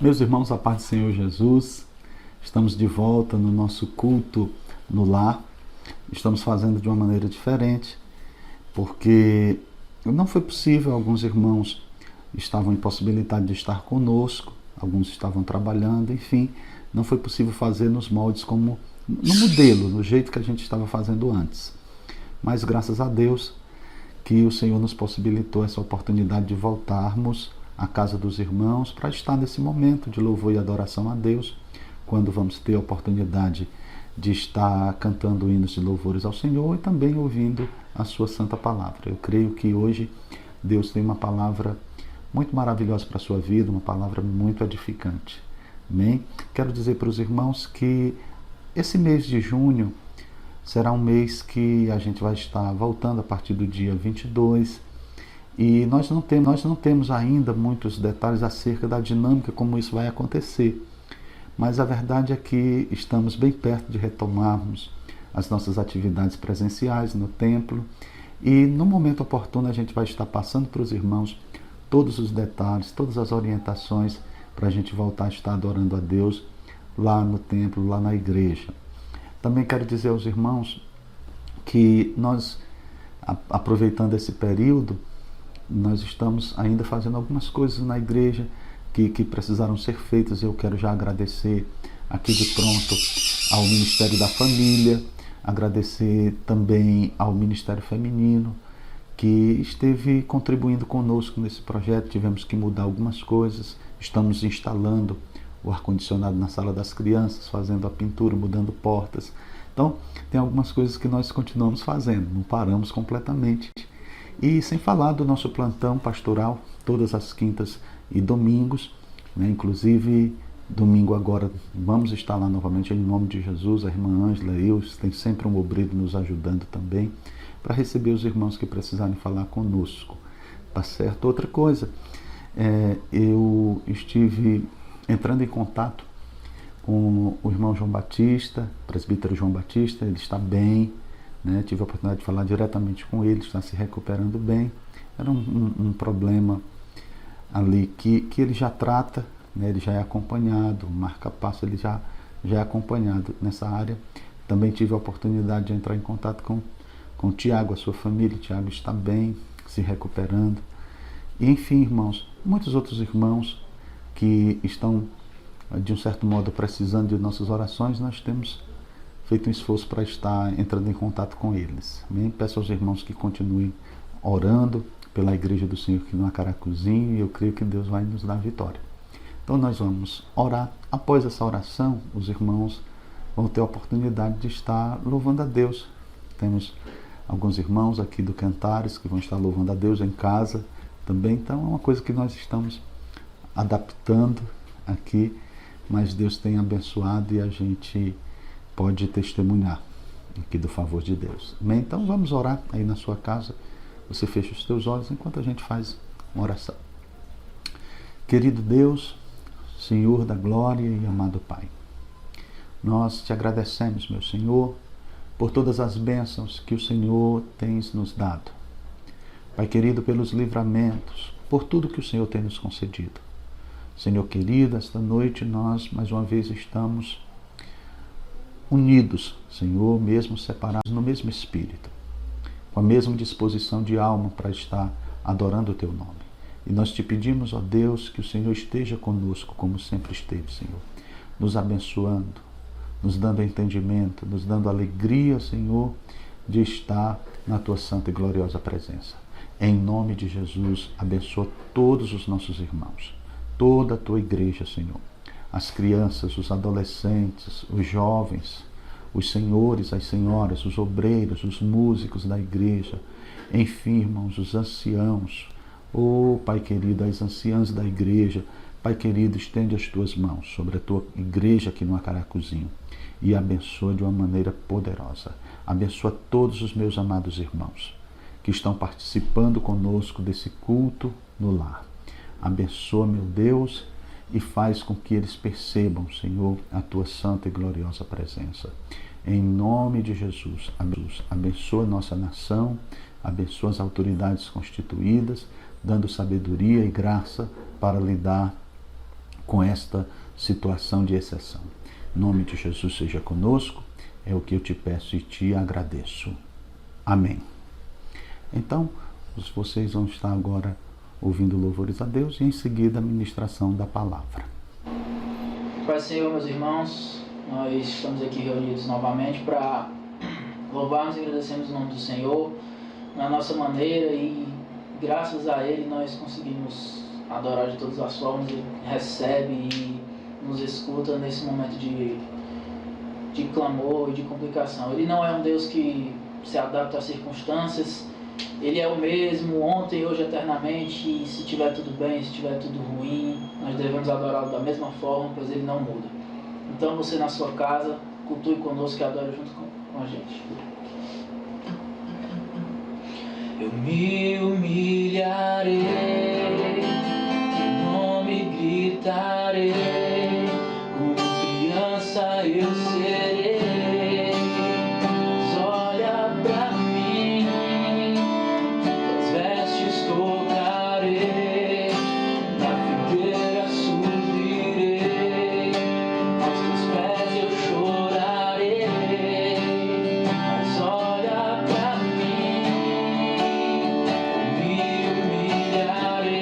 Meus irmãos, a paz do Senhor Jesus, estamos de volta no nosso culto no lar. Estamos fazendo de uma maneira diferente, porque não foi possível, alguns irmãos estavam impossibilitados de estar conosco, alguns estavam trabalhando, enfim, não foi possível fazer nos moldes como no modelo, no jeito que a gente estava fazendo antes. Mas graças a Deus que o Senhor nos possibilitou essa oportunidade de voltarmos à casa dos irmãos para estar nesse momento de louvor e adoração a Deus, quando vamos ter a oportunidade de estar cantando hinos de louvores ao Senhor e também ouvindo a sua santa palavra. Eu creio que hoje Deus tem uma palavra muito maravilhosa para a sua vida, uma palavra muito edificante. Amém? Quero dizer para os irmãos que esse mês de junho será um mês que a gente vai estar voltando a partir do dia 22 e nós não temos ainda muitos detalhes acerca da dinâmica como isso vai acontecer. Mas a verdade é que estamos bem perto de retomarmos as nossas atividades presenciais no templo e no momento oportuno a gente vai estar passando para os irmãos todos os detalhes, todas as orientações para a gente voltar a estar adorando a Deus lá no templo, lá na igreja. Também quero dizer aos irmãos que nós, aproveitando esse período, nós estamos ainda fazendo algumas coisas na igreja que precisaram ser feitas. Eu quero já agradecer aqui de pronto ao Ministério da Família, agradecer também ao Ministério Feminino, que esteve contribuindo conosco nesse projeto. Tivemos que mudar algumas coisas, estamos instalando o ar-condicionado na sala das crianças, fazendo a pintura, mudando portas. Então, tem algumas coisas que nós continuamos fazendo, não paramos completamente. E sem falar do nosso plantão pastoral, todas as quintas e domingos, né? Inclusive, domingo agora vamos estar lá novamente, em nome de Jesus, a irmã Ângela, tem sempre um obreiro nos ajudando também, para receber os irmãos que precisarem falar conosco, tá certo? Outra coisa, eu estive entrando em contato com o irmão João Batista, presbítero João Batista, ele está bem, né? Tive a oportunidade de falar diretamente com ele, está se recuperando bem. Era um problema ali que ele já trata, né? Ele já é acompanhado, o marca-passo ele já é acompanhado nessa área. Também tive a oportunidade de entrar em contato com o Tiago, a sua família. O Tiago está bem, se recuperando. E, enfim, irmãos, muitos outros irmãos que estão, de um certo modo, precisando de nossas orações, nós temos feito um esforço para estar entrando em contato com eles. Amém? Peço aos irmãos que continuem orando pela Igreja do Senhor aqui no Acaracuzinho, e eu creio que Deus vai nos dar vitória. Então nós vamos orar. Após essa oração, os irmãos vão ter a oportunidade de estar louvando a Deus. Temos alguns irmãos aqui do Cantares que vão estar louvando a Deus em casa também. Então é uma coisa que nós estamos adaptando aqui, mas Deus tem abençoado e a gente pode testemunhar aqui do favor de Deus. Amém? Então vamos orar aí na sua casa. Você fecha os teus olhos enquanto a gente faz uma oração. Querido Deus, Senhor da glória e amado Pai, nós te agradecemos, meu Senhor, por todas as bênçãos que o Senhor tens nos dado. Pai querido, pelos livramentos, por tudo que o Senhor tem nos concedido. Senhor querido, esta noite nós mais uma vez estamos unidos, Senhor, mesmo separados no mesmo Espírito, com a mesma disposição de alma para estar adorando o Teu nome. E nós te pedimos, ó Deus, que o Senhor esteja conosco, como sempre esteve, Senhor, nos abençoando, nos dando entendimento, nos dando alegria, Senhor, de estar na Tua santa e gloriosa presença. Em nome de Jesus, abençoa todos os nossos irmãos, toda a Tua igreja, Senhor, as crianças, os adolescentes, os jovens, os senhores, as senhoras, os obreiros, os músicos da igreja, enfim, irmãos, os anciãos. Pai querido, as anciãs da igreja, Pai querido, estende as Tuas mãos sobre a Tua igreja aqui no Acaracuzinho e abençoa de uma maneira poderosa. Abençoa todos os meus amados irmãos que estão participando conosco desse culto no lar. Abençoa, meu Deus, e faz com que eles percebam, Senhor, a Tua santa e gloriosa presença. Em nome de Jesus, abençoa a nossa nação, abençoa as autoridades constituídas, dando sabedoria e graça para lidar com esta situação de exceção. Em nome de Jesus seja conosco, é o que eu te peço e te agradeço. Amém. Então, vocês vão estar agora ouvindo louvores a Deus e em seguida a ministração da palavra. Pai Senhor, meus irmãos, nós estamos aqui reunidos novamente para louvarmos e agradecermos o nome do Senhor na nossa maneira, e graças a Ele nós conseguimos adorar de todas as formas. Ele recebe e nos escuta nesse momento de clamor e de complicação. Ele não é um Deus que se adapta às circunstâncias. Ele é o mesmo, ontem, hoje, eternamente, e se tiver tudo bem, se tiver tudo ruim, nós devemos adorá-lo da mesma forma, pois ele não muda. Então você na sua casa, cultue conosco e adore junto com a gente. Eu me humilharei, teu nome gritarei, como criança eu serei. Humilharei.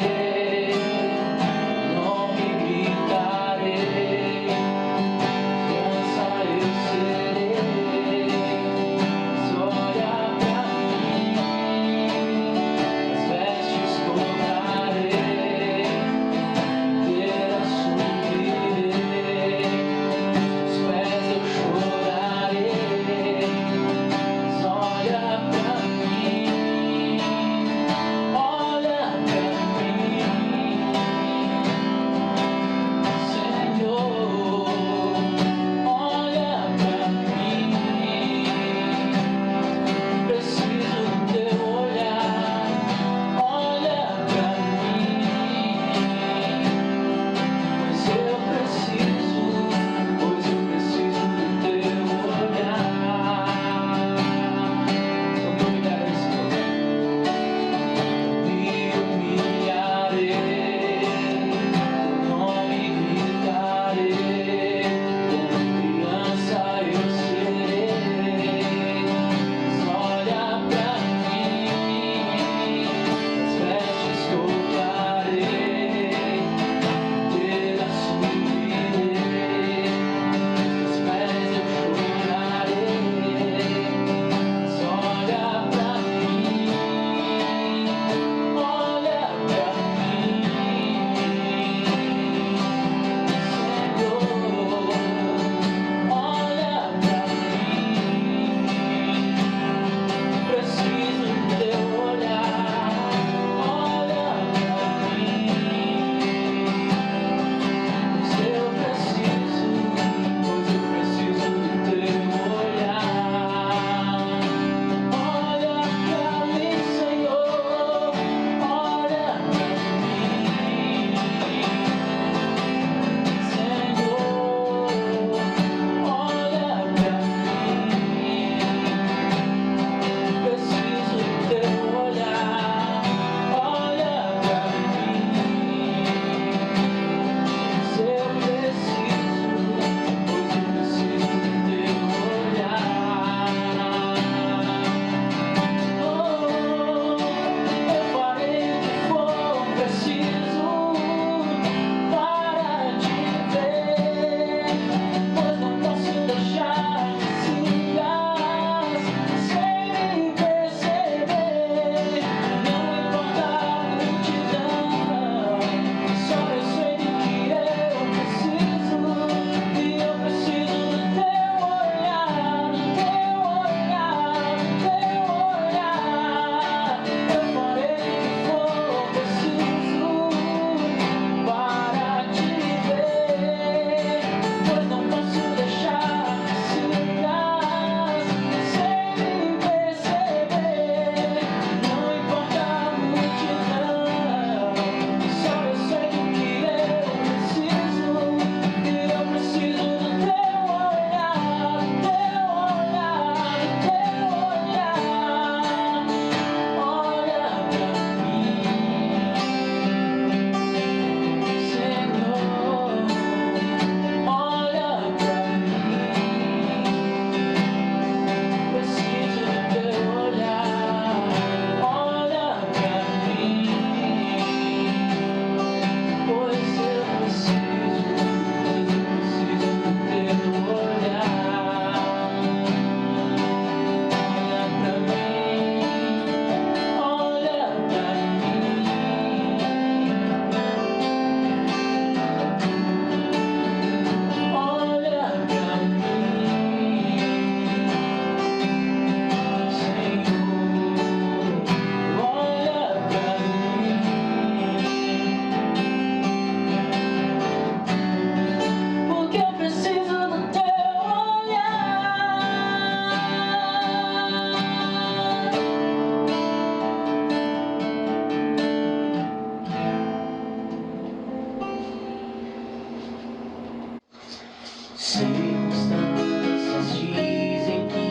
Circunstâncias dizem que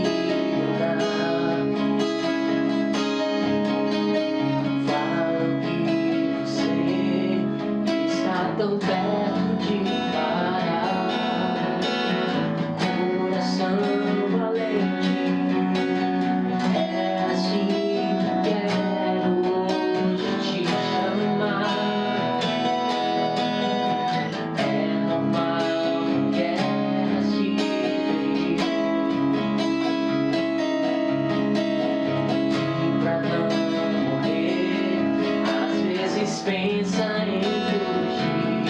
não dá. Falam que você está tão perto de parar. Coração valente, é assim que quero hoje te chamar. É normal, não queres se ver. E pra não morrer, às vezes pensa em fugir.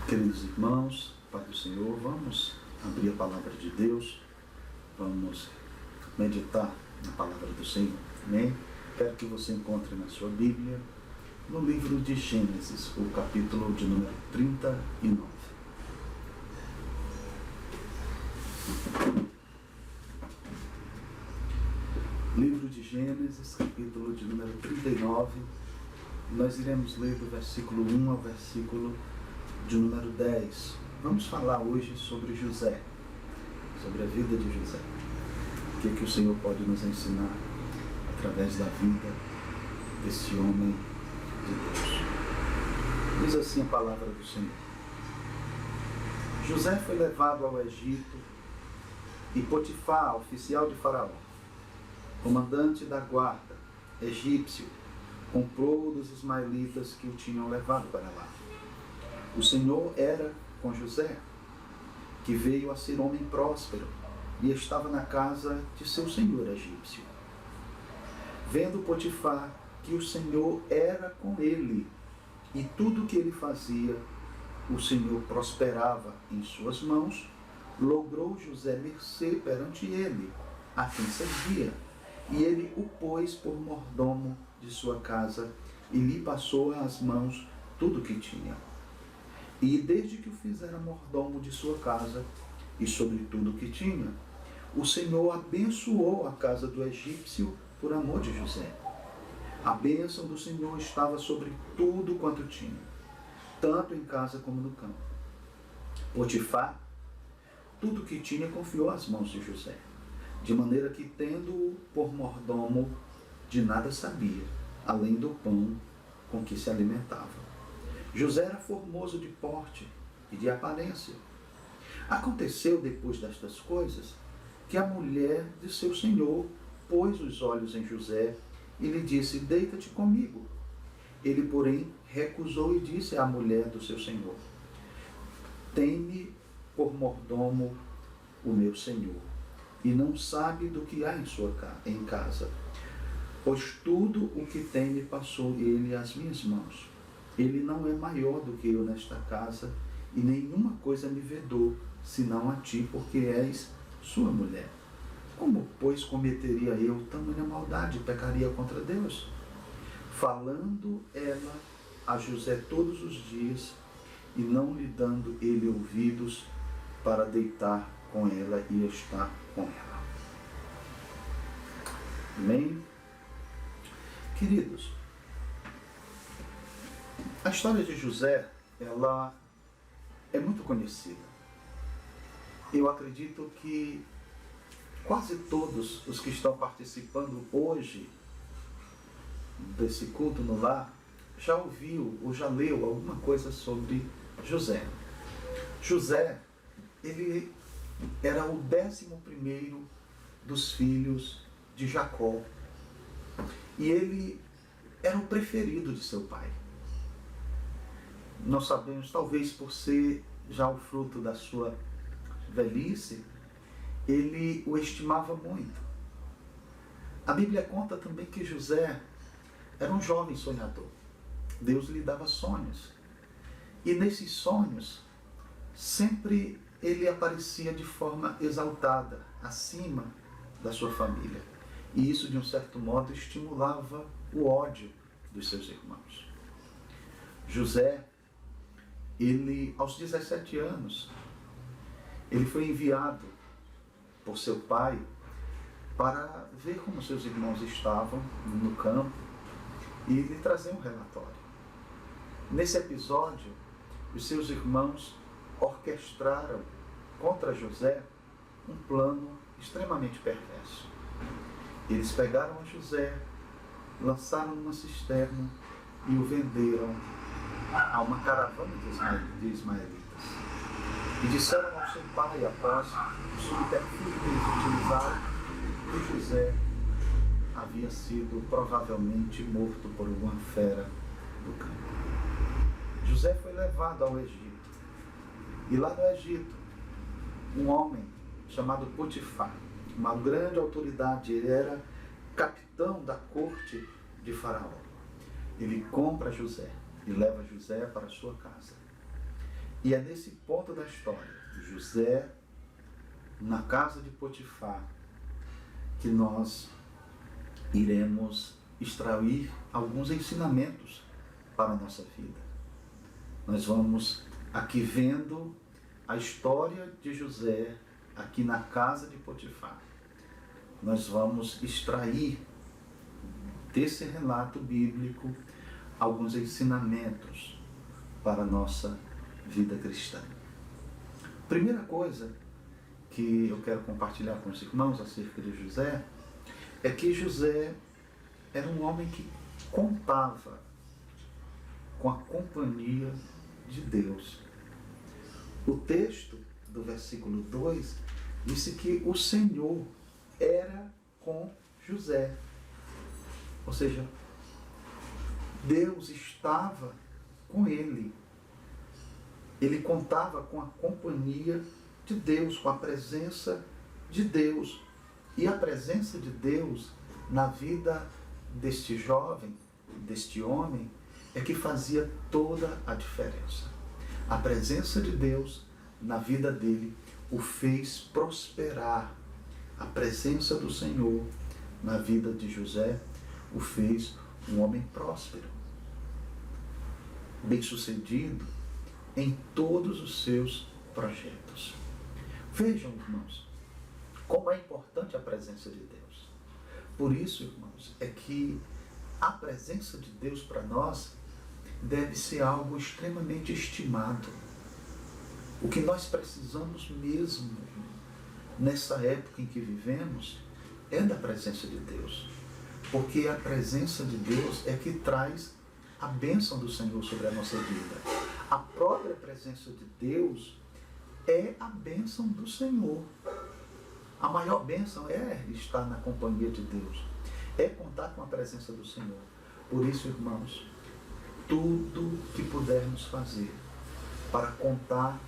Queridos irmãos, Pai do Senhor, vamos abrir a palavra de Deus, vamos meditar na palavra do Senhor. Amém? Quero que você encontre na sua Bíblia, no livro de Gênesis, o capítulo de número 39. Livro de Gênesis, capítulo de número 39. Nós iremos ler do versículo 1 ao versículo de número 10. Vamos falar hoje sobre José, sobre a vida de José. O que o Senhor pode nos ensinar através da vida desse homem de Deus. Diz assim a palavra do Senhor. José foi levado ao Egito e Potifar, oficial de Faraó, comandante da guarda egípcio, comprou dos ismaelitas que o tinham levado para lá. O Senhor era com José, que veio a ser homem próspero e estava na casa de seu senhor egípcio. Vendo Potifar que o Senhor era com ele e tudo o que ele fazia, o Senhor prosperava em suas mãos, logrou José mercê perante ele, a quem servia, e ele o pôs por mordomo de sua casa e lhe passou às mãos tudo o que tinha. E desde que o fizera mordomo de sua casa e sobre tudo o que tinha, o Senhor abençoou a casa do egípcio por amor de José. A bênção do Senhor estava sobre tudo quanto tinha, tanto em casa como no campo. Potifar, tudo o que tinha, confiou às mãos de José, de maneira que, tendo-o por mordomo, de nada sabia, além do pão com que se alimentava. José era formoso de porte e de aparência. Aconteceu, depois destas coisas, que a mulher de seu senhor pôs os olhos em José e lhe disse: deita-te comigo. Ele, porém, recusou e disse à mulher do seu senhor: tem-me por mordomo o meu senhor, e não sabe do que há em casa, pois tudo o que tem me passou ele às minhas mãos. Ele não é maior do que eu nesta casa, e nenhuma coisa me vedou, senão a ti, porque és sua mulher. Como, pois, cometeria eu tamanha maldade e pecaria contra Deus? Falando ela a José todos os dias, e não lhe dando ele ouvidos para deitar com ela e estar com ela. Amém? Queridos, a história de José, ela é muito conhecida. Eu acredito que quase todos os que estão participando hoje desse culto no lar já ouviu ou já leu alguma coisa sobre José. José, ele era o 11º dos filhos de Jacó. E ele era o preferido de seu pai. Nós sabemos, talvez por ser já o fruto da sua velhice, ele o estimava muito. A Bíblia conta também que José era um jovem sonhador. Deus lhe dava sonhos. E nesses sonhos, sempre ele aparecia de forma exaltada, acima da sua família. E isso, de um certo modo, estimulava o ódio dos seus irmãos. José, ele, aos 17 anos, ele foi enviado por seu pai para ver como seus irmãos estavam no campo e lhe trazer um relatório. Nesse episódio, os seus irmãos orquestraram contra José um plano extremamente perverso. Eles pegaram a José, lançaram numa cisterna e o venderam a uma caravana de ismaelitas. E disseram ao seu pai, após o subterfúgio que eles utilizaram, que José havia sido provavelmente morto por uma fera do campo. José foi levado ao Egito. E lá no Egito, um homem chamado Potifar, uma grande autoridade, ele era capitão da corte de Faraó. Ele compra José e leva José para a sua casa. E é nesse ponto da história, José na casa de Potifar, que nós iremos extrair alguns ensinamentos para a nossa vida. Nós vamos aqui vendo a história de José aqui na casa de Potifar. Nós vamos extrair desse relato bíblico alguns ensinamentos para a nossa vida cristã. Primeira coisa que eu quero compartilhar com os irmãos acerca de José é que José era um homem que contava com a companhia de Deus. O texto do versículo 2 disse que o Senhor era com José. Ou seja, Deus estava com ele. Ele contava com a companhia de Deus, com a presença de Deus. E a presença de Deus na vida deste jovem, deste homem, é que fazia toda a diferença. A presença de Deus na vida dele o fez prosperar. A presença do Senhor na vida de José o fez um homem próspero, bem-sucedido em todos os seus projetos. Vejam, irmãos, como é importante a presença de Deus. Por isso, irmãos, é que a presença de Deus para nós deve ser algo extremamente estimado. O que nós precisamos mesmo nessa época em que vivemos é da presença de Deus. Porque a presença de Deus é que traz a bênção do Senhor sobre a nossa vida. A própria presença de Deus é a bênção do Senhor. A maior bênção é estar na companhia de Deus. É contar com a presença do Senhor. Por isso, irmãos, tudo que pudermos fazer para contar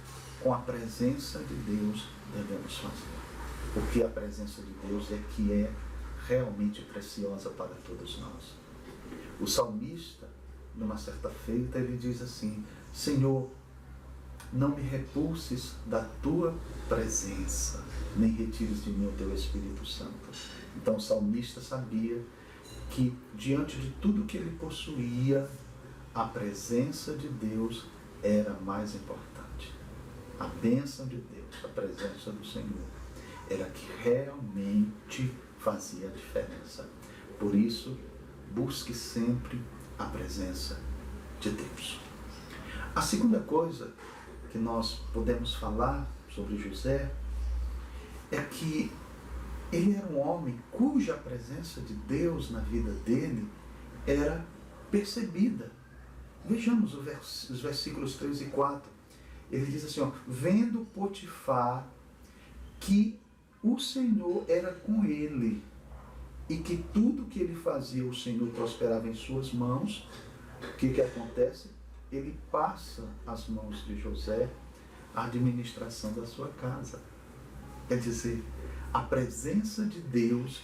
com a presença de Deus, devemos fazer. Porque a presença de Deus é que é realmente preciosa para todos nós. O salmista, numa certa feita, ele diz assim: Senhor, não me repulses da tua presença, nem retires de mim o teu Espírito Santo. Então o salmista sabia que diante de tudo que ele possuía, a presença de Deus era mais importante. A bênção de Deus, a presença do Senhor, era que realmente fazia a diferença. Por isso, busque sempre a presença de Deus. A segunda coisa que nós podemos falar sobre José é que ele era um homem cuja presença de Deus na vida dele era percebida. Vejamos os versículos 3 e 4. Ele diz assim, vendo Potifar que o Senhor era com ele e que tudo que ele fazia o Senhor prosperava em suas mãos, o que acontece? Ele passa às mãos de José a administração da sua casa. Quer dizer, a presença de Deus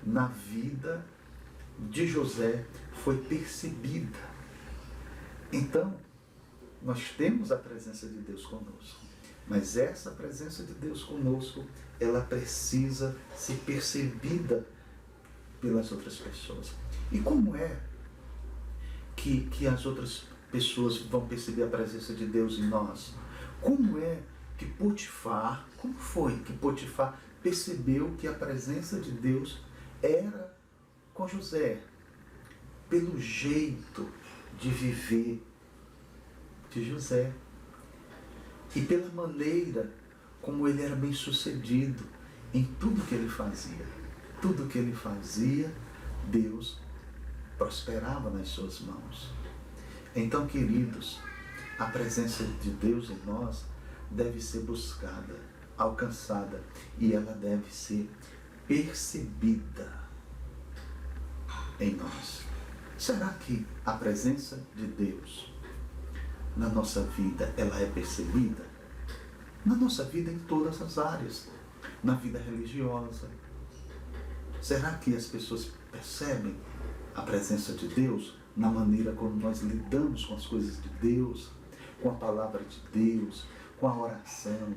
na vida de José foi percebida. Então, nós temos a presença de Deus conosco, mas essa presença de Deus conosco, ela precisa ser percebida pelas outras pessoas. E como é que as outras pessoas vão perceber a presença de Deus em nós? Como é que Potifar, como foi que Potifar percebeu que a presença de Deus era com José? Pelo jeito de viver de José e pela maneira como ele era bem sucedido em tudo que ele fazia. Tudo que ele fazia, Deus prosperava nas suas mãos. Então, queridos, a presença de Deus em nós deve ser buscada, alcançada, e ela deve ser percebida em nós. Será que a presença de Deus na nossa vida, ela é percebida? Na nossa vida em todas as áreas, na vida religiosa. Será que as pessoas percebem a presença de Deus na maneira como nós lidamos com as coisas de Deus, com a palavra de Deus, com a oração,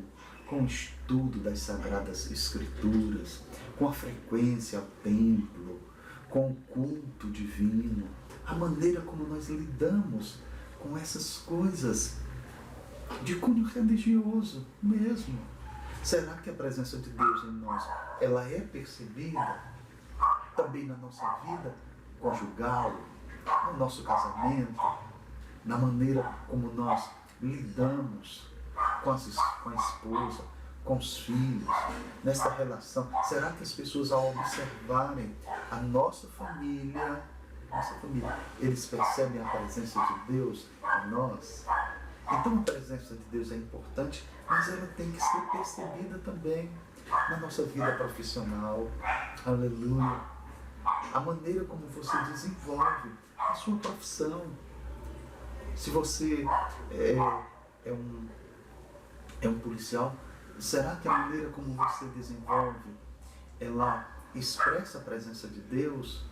com o estudo das Sagradas Escrituras, com a frequência ao templo, com o culto divino, a maneira como nós lidamos com essas coisas de cunho religioso mesmo. Será que a presença de Deus em nós, ela é percebida também na nossa vida conjugal, no nosso casamento, na maneira como nós lidamos com a esposa, com os filhos, nessa relação? Será que as pessoas, ao observarem a nossa família, eles percebem a presença de Deus em nós? Então a presença de Deus é importante, mas ela tem que ser percebida também na nossa vida profissional. Aleluia! A maneira como você desenvolve a sua profissão. Se você é um policial, será que a maneira como você desenvolve, ela expressa a presença de Deus?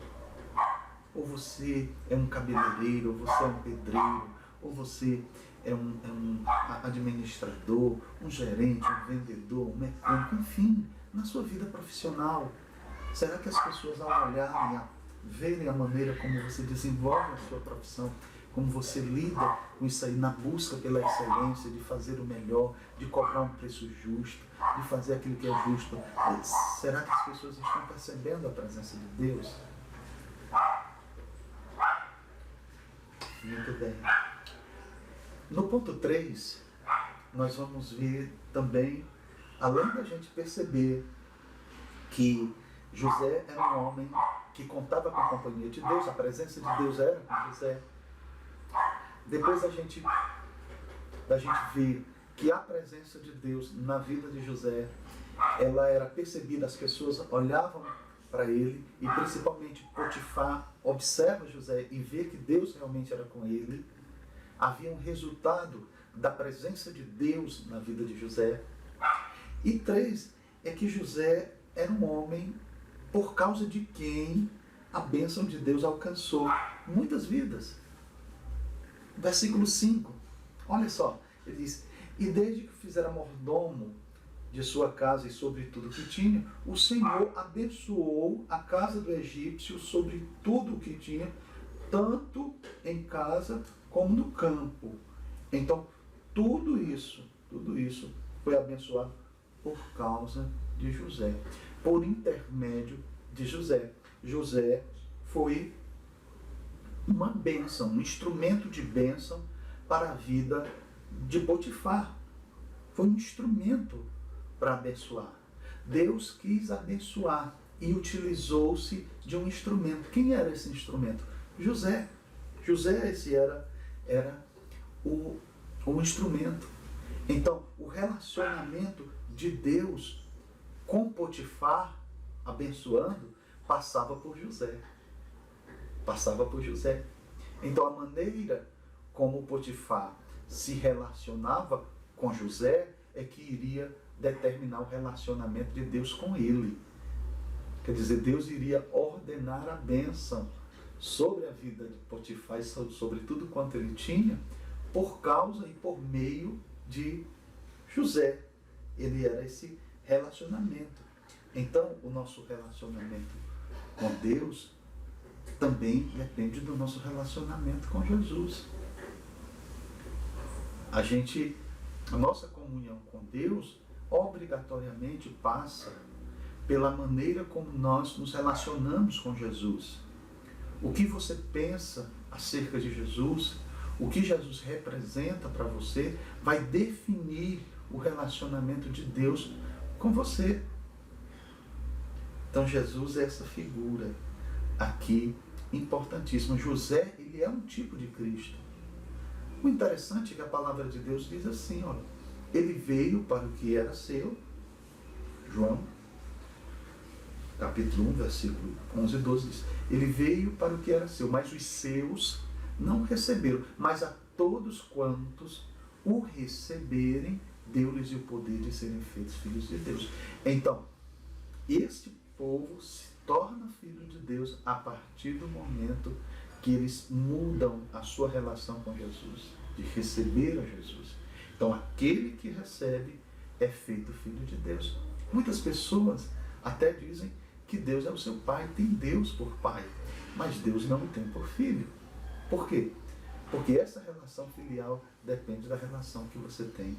Ou você é um cabeleireiro, ou você é um pedreiro, ou você é um administrador, um gerente, um vendedor, um mecânico, enfim, na sua vida profissional. Será que as pessoas, ao olharem, verem a maneira como você desenvolve a sua profissão, como você lida com isso aí, na busca pela excelência, de fazer o melhor, de cobrar um preço justo, de fazer aquilo que é justo, será que as pessoas estão percebendo a presença de Deus? Muito bem. No ponto 3, nós vamos ver também, além da gente perceber que José era um homem que contava com a companhia de Deus, a presença de Deus era com José. Depois da gente ver que a presença de Deus na vida de José, ela era percebida, as pessoas olhavam para ele, e principalmente Potifar observa José e vê que Deus realmente era com ele. Havia um resultado da presença de Deus na vida de José. E 3, é que José era um homem por causa de quem a bênção de Deus alcançou muitas vidas. Versículo 5, olha só, ele diz: e desde que fizera mordomo de sua casa e sobre tudo que tinha, o Senhor abençoou a casa do egípcio sobre tudo o que tinha, tanto em casa como no campo. Então, tudo isso foi abençoado por causa de José, por intermédio de José. José foi uma bênção, um instrumento de bênção para a vida de Potifar. Foi um instrumento para abençoar. Deus quis abençoar e utilizou-se de um instrumento. Quem era esse instrumento? José. José, esse era o instrumento. Então, o relacionamento de Deus com Potifar, abençoando, passava por José. Passava por José. Então, a maneira como Potifar se relacionava com José é que iria determinar o relacionamento de Deus com ele. Quer dizer, Deus iria ordenar a bênção sobre a vida de Potifar e sobre tudo quanto ele tinha, por causa e por meio de José. Ele era esse relacionamento. Então, o nosso relacionamento com Deus também depende do nosso relacionamento com Jesus. A nossa comunhão com Deus obrigatoriamente passa pela maneira como nós nos relacionamos com Jesus. O que você pensa acerca de Jesus, o que Jesus representa para você, vai definir o relacionamento de Deus com você. Então Jesus é essa figura aqui importantíssima. José, ele é um tipo de Cristo. O interessante é que a palavra de Deus diz assim, olha, ele veio para o que era seu, João, capítulo 1, versículo 11 e 12 diz, ele veio para o que era seu, mas os seus não receberam, mas a todos quantos o receberem, deu-lhes o poder de serem feitos filhos de Deus. Então, este povo se torna filho de Deus a partir do momento que eles mudam a sua relação com Jesus. de receber a Jesus. Então, aquele que recebe é feito filho de Deus. Muitas pessoas até dizem que Deus é o seu pai, tem Deus por pai, mas Deus não o tem por filho. Por quê? Porque essa relação filial depende da relação que você tem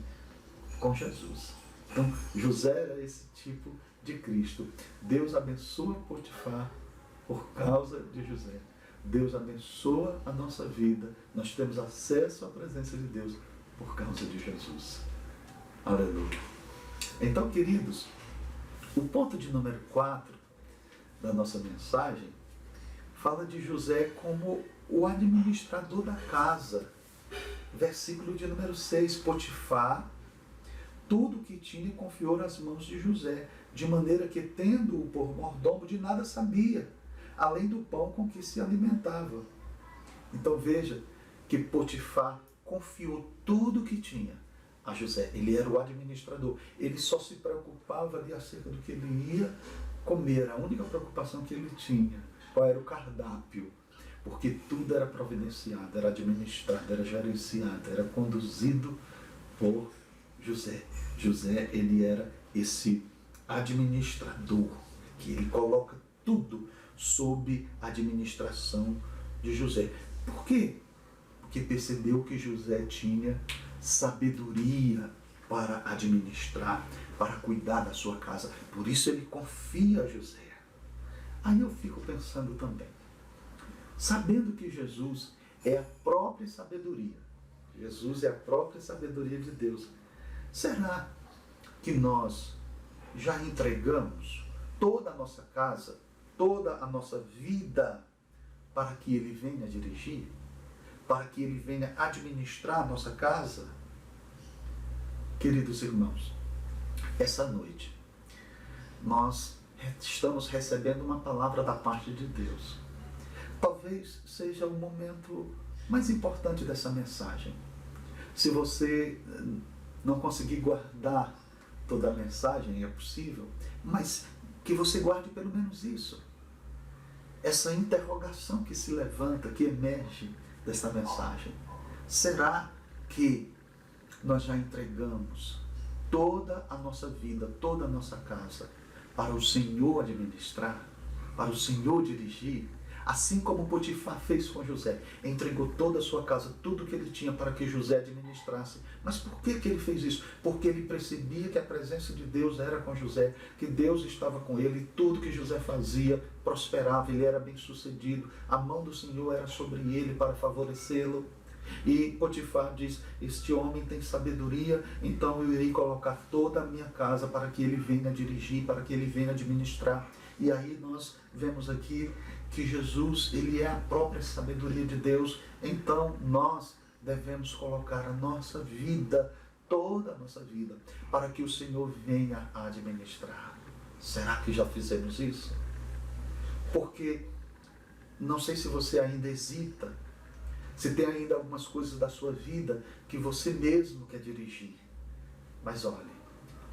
com Jesus. Então, José era esse tipo de Cristo. Deus abençoa Potifar por causa de José. Deus abençoa a nossa vida. Nós temos acesso à presença de Deus por causa de Jesus. Aleluia. Então, queridos, o ponto de número 4 da nossa mensagem fala de José como o administrador da casa. Versículo de número 6, Potifar tudo o que tinha confiou nas mãos de José, de maneira que, tendo-o por mordomo, de nada sabia, além do pão com que se alimentava. Então veja que Potifar confiou tudo o que tinha a José. Ele era o administrador. Ele só se preocupava ali acerca do que ele ia comer. A única preocupação que ele tinha, qual era o cardápio? Porque tudo era providenciado, era administrado, era gerenciado, era conduzido por José. José, ele era esse administrador, que ele coloca tudo sob a administração de José. Por quê? Porque percebeu que José tinha sabedoria para administrar, para cuidar da sua casa. Por isso ele confia a José. Aí eu fico pensando também, sabendo que Jesus é a própria sabedoria, Jesus é a própria sabedoria de Deus, será que nós já entregamos toda a nossa casa, toda a nossa vida para que Ele venha dirigir? Para que Ele venha administrar a nossa casa? Queridos irmãos, essa noite nós estamos recebendo uma palavra da parte de Deus. Talvez seja o momento mais importante dessa mensagem. Se você não conseguir guardar toda a mensagem, é possível, mas que você guarde pelo menos isso. Essa interrogação que se levanta, que emerge desta mensagem. Será que nós já entregamos toda a nossa vida, toda a nossa casa para o Senhor administrar, para o Senhor dirigir? Assim como Potifar fez com José, entregou toda a sua casa, tudo que ele tinha para que José administrasse. Mas por que ele fez isso? Porque ele percebia que a presença de Deus era com José, que Deus estava com ele, e tudo que José fazia prosperava, ele era bem sucedido, a mão do Senhor era sobre ele para favorecê-lo. E Potifar diz, este homem tem sabedoria, então eu irei colocar toda a minha casa para que ele venha dirigir, para que ele venha administrar. E aí nós vemos aqui que Jesus, ele é a própria sabedoria de Deus. Então nós devemos colocar a nossa vida, toda a nossa vida, para que o Senhor venha a administrar. Será que já fizemos isso? Porque não sei se você ainda hesita, se tem ainda algumas coisas da sua vida que você mesmo quer dirigir. Mas olhe,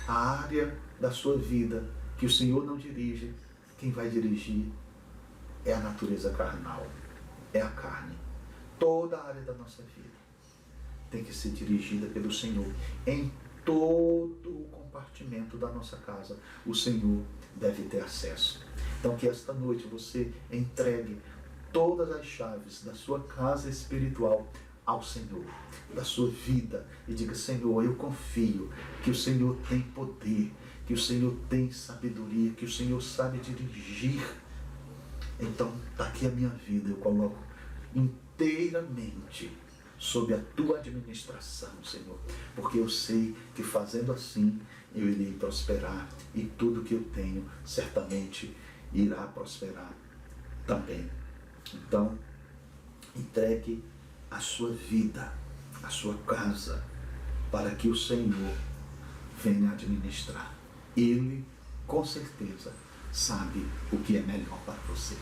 a área da sua vida que o Senhor não dirige, quem vai dirigir é a natureza carnal, é a carne. Toda a área da nossa vida tem que ser dirigida pelo Senhor. Em todo o compartimento da nossa casa, o Senhor deve ter acesso. Então que esta noite você entregue todas as chaves da sua casa espiritual ao Senhor, da sua vida, e diga, Senhor, eu confio que o Senhor tem poder, que o Senhor tem sabedoria, que o Senhor sabe dirigir. Então, está aqui a minha vida, eu coloco inteiramente sob a tua administração, Senhor, porque eu sei que fazendo assim eu irei prosperar, e tudo que eu tenho certamente irá prosperar também. Então, entregue a sua vida, a sua casa, para que o Senhor venha administrar. Ele, com certeza, sabe o que é melhor para você.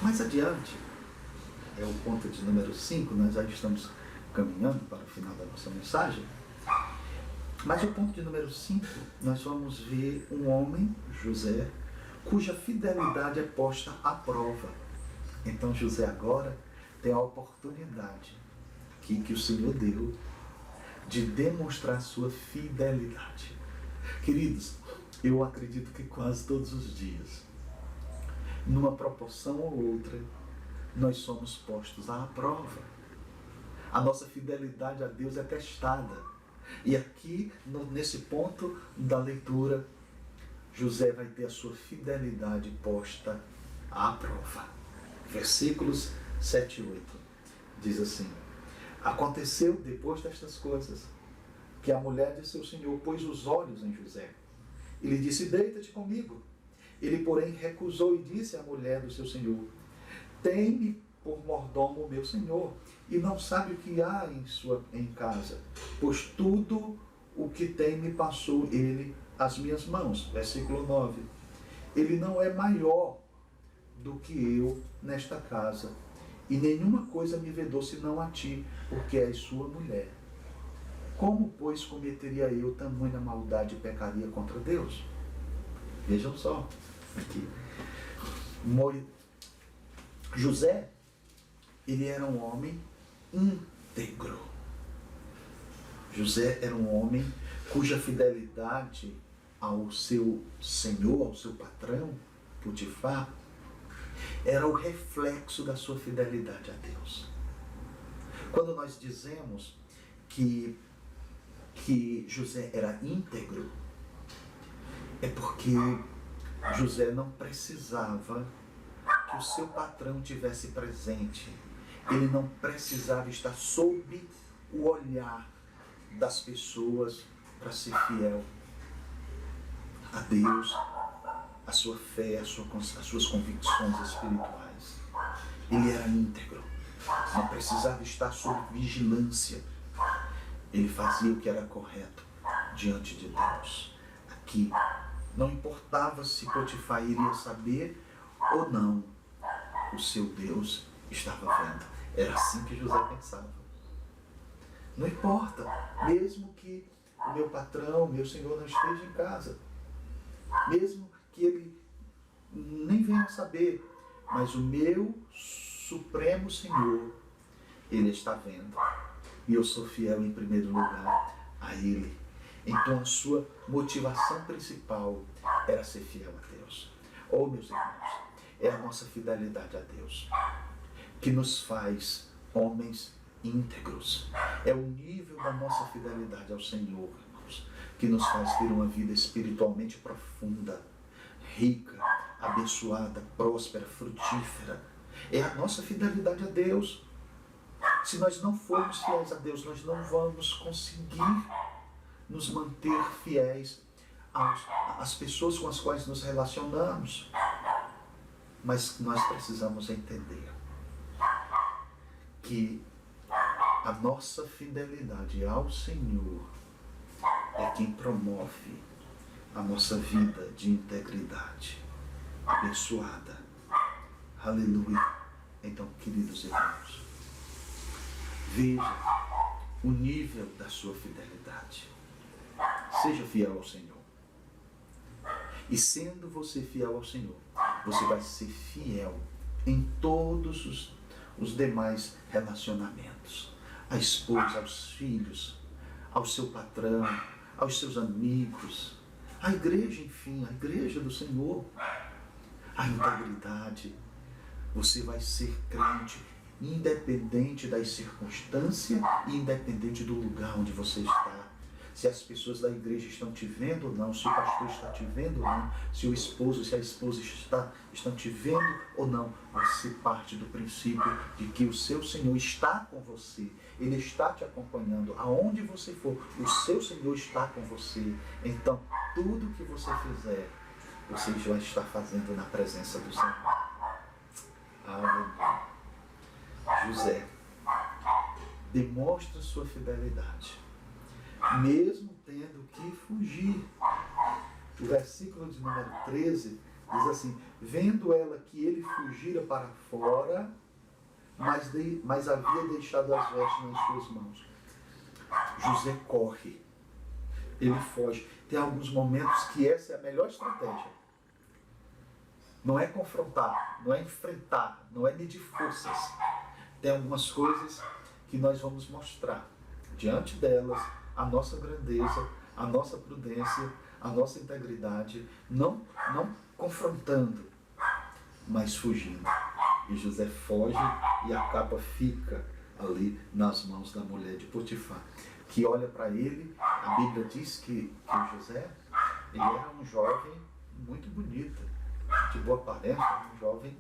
Mais adiante, é o ponto de número 5, nós já estamos caminhando para o final da nossa mensagem. Mas o ponto de número 5, nós vamos ver um homem, José, cuja fidelidade é posta à prova. Então José agora tem a oportunidade aqui que o Senhor deu de demonstrar sua fidelidade. Queridos, eu acredito que quase todos os dias, numa proporção ou outra, nós somos postos à prova. A nossa fidelidade a Deus é testada. E aqui, nesse ponto da leitura, José vai ter a sua fidelidade posta à prova. Versículos 7 e 8 diz assim: aconteceu depois destas coisas que a mulher de seu senhor pôs os olhos em José e lhe disse: deita-te comigo. Ele, porém, recusou e disse à mulher do seu senhor: tem-me por mordomo meu senhor, e não sabe o que há em casa, pois tudo o que tem me passou ele às minhas mãos. Versículo 9. Ele não é maior do que eu nesta casa, e nenhuma coisa me vedou senão a ti, porque és sua mulher. Como, pois, cometeria eu tamanha maldade e pecaria contra Deus? Vejam só aqui. José, ele era um homem íntegro. José era um homem cuja fidelidade ao seu senhor, ao seu patrão, Potifar, era o reflexo da sua fidelidade a Deus. Quando nós dizemos que José era íntegro, é porque José não precisava que o seu patrão tivesse presente. Ele não precisava estar sob o olhar das pessoas para ser fiel a Deus, a sua fé, as suas convicções espirituais. Ele era íntegro, não precisava estar sob vigilância. Ele fazia o que era correto diante de Deus. Aqui, não importava se Potifar iria saber ou não, o seu Deus estava vendo. Era assim que José pensava. Não importa, mesmo que o meu patrão, meu senhor não esteja em casa, mesmo que ele nem venha saber, mas o meu supremo Senhor, ele está vendo. E eu sou fiel em primeiro lugar a ele. Então a sua motivação principal era ser fiel a Deus. Oh, meus irmãos, é a nossa fidelidade a Deus que nos faz homens íntegros. É o nível da nossa fidelidade ao Senhor, irmãos, que nos faz ter uma vida espiritualmente profunda, rica, abençoada, próspera, frutífera. É a nossa fidelidade a Deus. Se nós não formos fiéis a Deus, nós não vamos conseguir nos manter fiéis às pessoas com as quais nos relacionamos. Mas nós precisamos entender que a nossa fidelidade ao Senhor é quem promove a nossa vida de integridade abençoada. Aleluia. Então, queridos irmãos, veja o nível da sua fidelidade. Seja fiel ao Senhor. E sendo você fiel ao Senhor, você vai ser fiel em todos os demais relacionamentos. A esposa, aos filhos, ao seu patrão, aos seus amigos, à igreja, enfim, à igreja do Senhor. A integridade. Você vai ser crente independente das circunstâncias e independente do lugar onde você está. Se as pessoas da igreja estão te vendo ou não, se o pastor está te vendo ou não, se o esposo, se a esposa estão te vendo ou não, você parte do princípio de que o seu Senhor está com você, Ele está te acompanhando, aonde você for, o seu Senhor está com você. Então, tudo que você fizer, você vai estar fazendo na presença do Senhor. Aleluia. José demonstra sua fidelidade, mesmo tendo que fugir. O versículo de número 13 diz assim: vendo ela que ele fugira para fora, mas havia deixado as vestes nas suas mãos. José corre, ele foge. Tem alguns momentos que essa é a melhor estratégia. Não é confrontar, não é enfrentar, não é medir forças. Tem algumas coisas que nós vamos mostrar diante delas a nossa grandeza, a nossa prudência, a nossa integridade, não confrontando, mas fugindo. E José foge e a capa fica ali nas mãos da mulher de Potifar, que olha para ele. A Bíblia diz que o José, ele era um jovem muito bonito, de boa aparência, um jovem,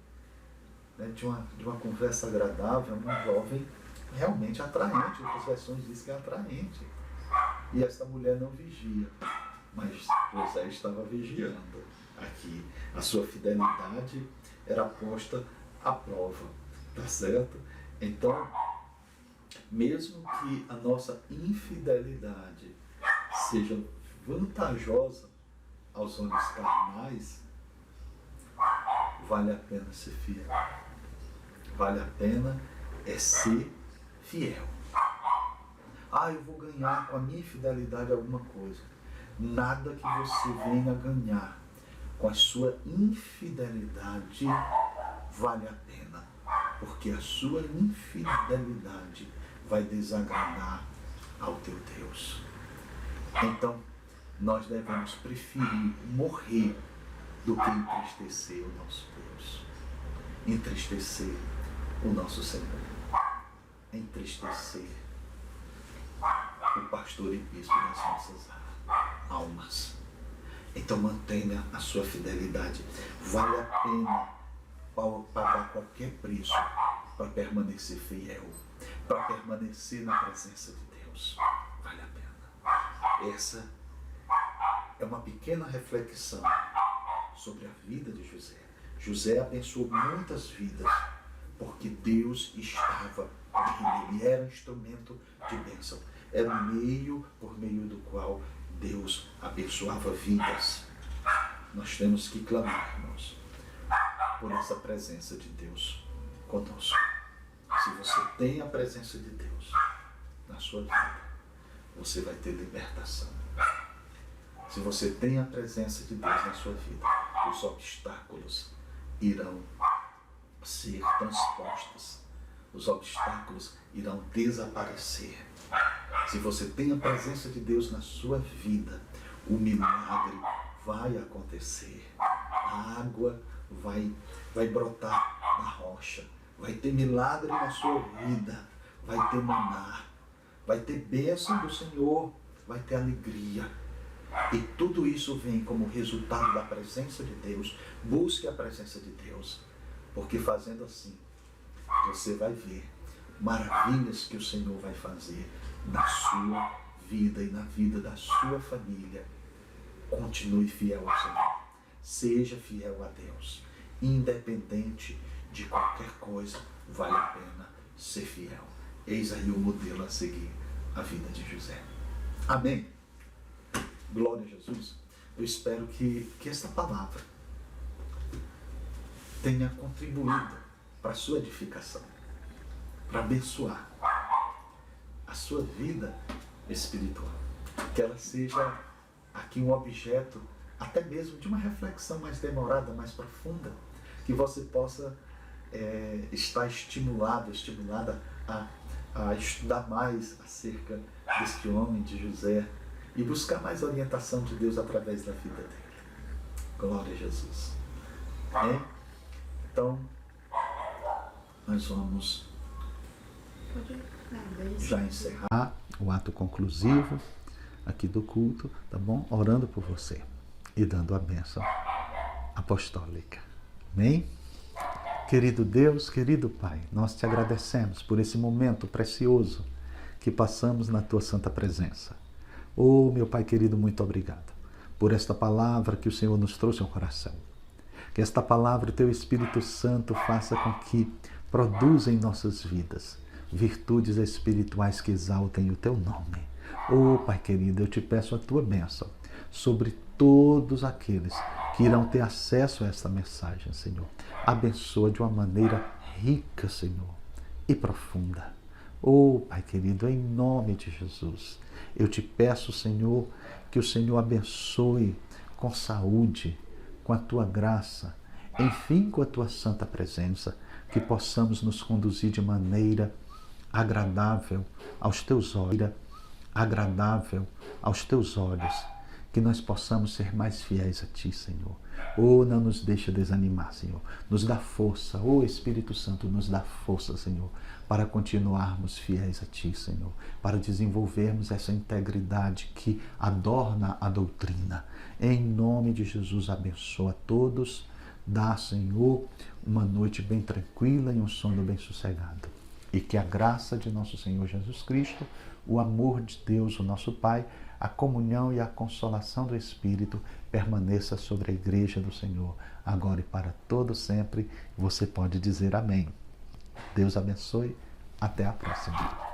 né, de uma conversa agradável, um jovem realmente atraente. Outras versões dizem que é atraente. E esta mulher não vigia, mas José estava vigiando. Aqui a sua fidelidade era posta à prova, tá certo? Então, mesmo que a nossa infidelidade seja vantajosa aos olhos carnais, vale a pena ser fiel. Vale a pena ser fiel. Eu vou ganhar com a minha infidelidade alguma coisa. Nada que você venha ganhar com a sua infidelidade vale a pena, porque a sua infidelidade vai desagradar ao teu Deus. Então, nós devemos preferir morrer do que entristecer o nosso Deus, entristecer o nosso Senhor, entristecer o pastor e bispo das nossas almas. Então mantenha a sua fidelidade. Vale a pena pagar qualquer preço para permanecer fiel, para permanecer na presença de Deus. Vale a pena. Essa é uma pequena reflexão sobre a vida de José. José abençoou muitas vidas, porque Deus estava com ele. Ele era um instrumento de bênção. Era um meio por meio do qual Deus abençoava vidas. Nós temos que clamar, irmãos, por essa presença de Deus conosco. Se você tem a presença de Deus na sua vida, você vai ter libertação. Se você tem a presença de Deus na sua vida, os obstáculos irão ser transpostos. Os obstáculos irão desaparecer. Se você tem a presença de Deus na sua vida, o milagre vai acontecer. A água vai brotar na rocha. Vai ter milagre na sua vida. Vai ter maná. Vai ter bênção do Senhor. Vai ter alegria. E tudo isso vem como resultado da presença de Deus. Busque a presença de Deus. Porque fazendo assim, você vai ver maravilhas que o Senhor vai fazer na sua vida e na vida da sua família. Continue fiel ao Senhor. Seja fiel a Deus. Independente de qualquer coisa, vale a pena ser fiel. Eis aí o modelo a seguir, a vida de José. Amém. Glória a Jesus. Eu espero que esta palavra tenha contribuído para a sua edificação, para abençoar a sua vida espiritual. Que ela seja aqui um objeto até mesmo de uma reflexão mais demorada, mais profunda, que você possa estar estimulada a estudar mais acerca deste homem, de José, e buscar mais orientação de Deus através da vida dele. Glória a Jesus. Então, nós vamos já encerrar o ato conclusivo aqui do culto, tá bom? Orando por você e dando a bênção apostólica. Amém? Querido Deus, querido Pai, nós te agradecemos por esse momento precioso que passamos na tua santa presença. Oh, meu Pai querido, muito obrigado por esta palavra que o Senhor nos trouxe ao coração. Que esta palavra, o teu Espírito Santo, faça com que produza em nossas vidas virtudes espirituais que exaltem o teu nome. Oh, Pai querido, eu te peço a tua bênção sobre todos aqueles que irão ter acesso a esta mensagem, Senhor. Abençoa de uma maneira rica, Senhor, e profunda. Oh, Pai querido, em nome de Jesus, eu te peço, Senhor, que o Senhor abençoe com saúde, com a tua graça, enfim, com a tua santa presença, que possamos nos conduzir de maneira agradável aos teus olhos, agradável aos teus olhos, que nós possamos ser mais fiéis a Ti, Senhor. Oh, não nos deixa desanimar, Senhor. Nos dá força, oh Espírito Santo, nos dá força, Senhor, para continuarmos fiéis a Ti, Senhor, para desenvolvermos essa integridade que adorna a doutrina. Em nome de Jesus, abençoa a todos. Dá, Senhor, uma noite bem tranquila e um sono bem sossegado. E que a graça de nosso Senhor Jesus Cristo, o amor de Deus, o nosso Pai, a comunhão e a consolação do Espírito permaneça sobre a igreja do Senhor, agora e para todo sempre. Você pode dizer amém. Deus abençoe. Até a próxima.